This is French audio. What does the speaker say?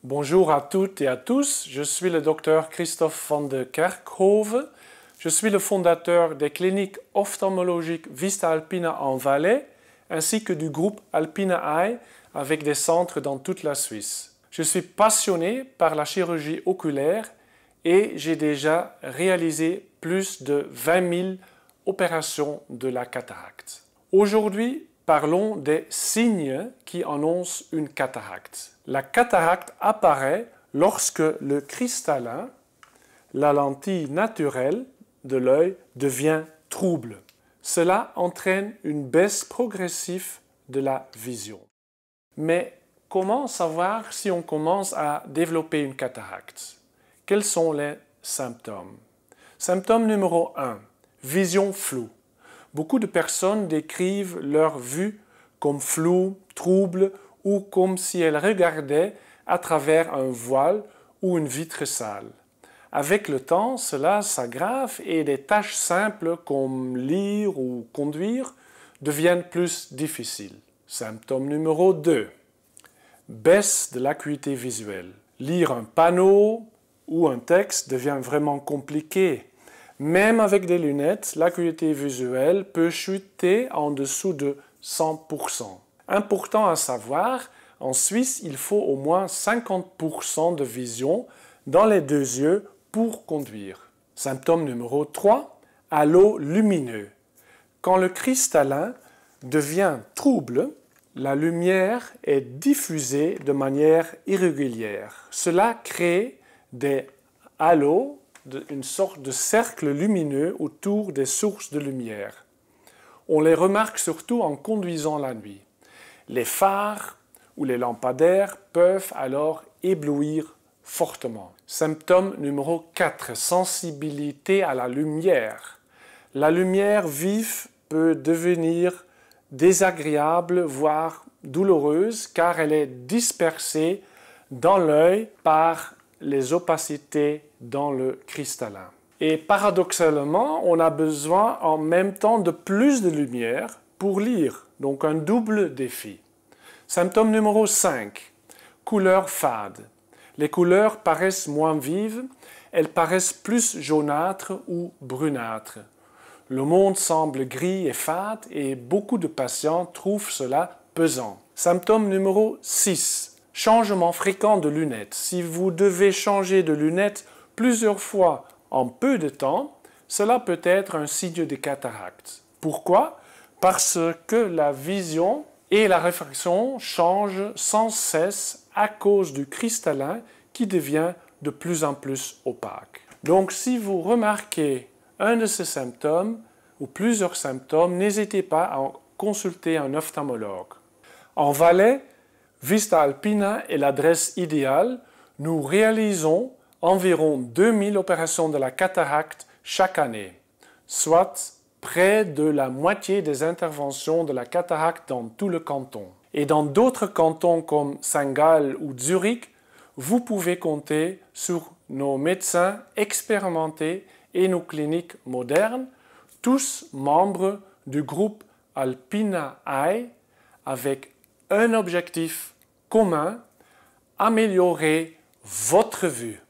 Bonjour à toutes et à tous, je suis le docteur Christophe van de Kerkhove. Je suis le fondateur des cliniques ophtalmologiques Vista Alpina en Valais, ainsi que du groupe Alpina Eye avec des centres dans toute la Suisse. Je suis passionné par la chirurgie oculaire et j'ai déjà réalisé plus de 20 000 opérations de la cataracte. Aujourd'hui, parlons des signes qui annoncent une cataracte. La cataracte apparaît lorsque le cristallin, la lentille naturelle de l'œil, devient trouble. Cela entraîne une baisse progressive de la vision. Mais comment savoir si on commence à développer une cataracte? Quels sont les symptômes? Symptôme numéro 1, vision floue. Beaucoup de personnes décrivent leur vue comme floue, trouble ou comme si elles regardaient à travers un voile ou une vitre sale. Avec le temps, cela s'aggrave et des tâches simples comme lire ou conduire deviennent plus difficiles. Symptôme numéro 2, baisse de l'acuité visuelle. Lire un panneau ou un texte devient vraiment compliqué. Même avec des lunettes, l'acuité visuelle peut chuter en dessous de 100%. Important à savoir, en Suisse, il faut au moins 50% de vision dans les deux yeux pour conduire. Symptôme numéro 3, halo lumineux. Quand le cristallin devient trouble, la lumière est diffusée de manière irrégulière. Cela crée des halos, une sorte de cercle lumineux autour des sources de lumière. On les remarque surtout en conduisant la nuit. Les phares ou les lampadaires peuvent alors éblouir fortement. Symptôme numéro 4, sensibilité à la lumière. La lumière vive peut devenir désagréable, voire douloureuse, car elle est dispersée dans l'œil par les opacités dans le cristallin. Et paradoxalement, on a besoin en même temps de plus de lumière pour lire, donc un double défi. Symptôme numéro 5, couleur fade. Les couleurs paraissent moins vives, elles paraissent plus jaunâtres ou brunâtres. Le monde semble gris et fade et beaucoup de patients trouvent cela pesant. Symptôme numéro 6, changement fréquent de lunettes. Si vous devez changer de lunettes plusieurs fois en peu de temps, cela peut être un signe de cataracte. Pourquoi? Parce que la vision et la réfraction changent sans cesse à cause du cristallin qui devient de plus en plus opaque. Donc si vous remarquez un de ces symptômes ou plusieurs symptômes, n'hésitez pas à consulter un ophtalmologue. En Valais, Vista Alpina est l'adresse idéale. Nous réalisons environ 2000 opérations de la cataracte chaque année, soit près de la moitié des interventions de la cataracte dans tout le canton. Et dans d'autres cantons comme Saint-Gall ou Zurich, vous pouvez compter sur nos médecins expérimentés et nos cliniques modernes, tous membres du groupe Alpina Eye avec un objectif commun, améliorer votre vue.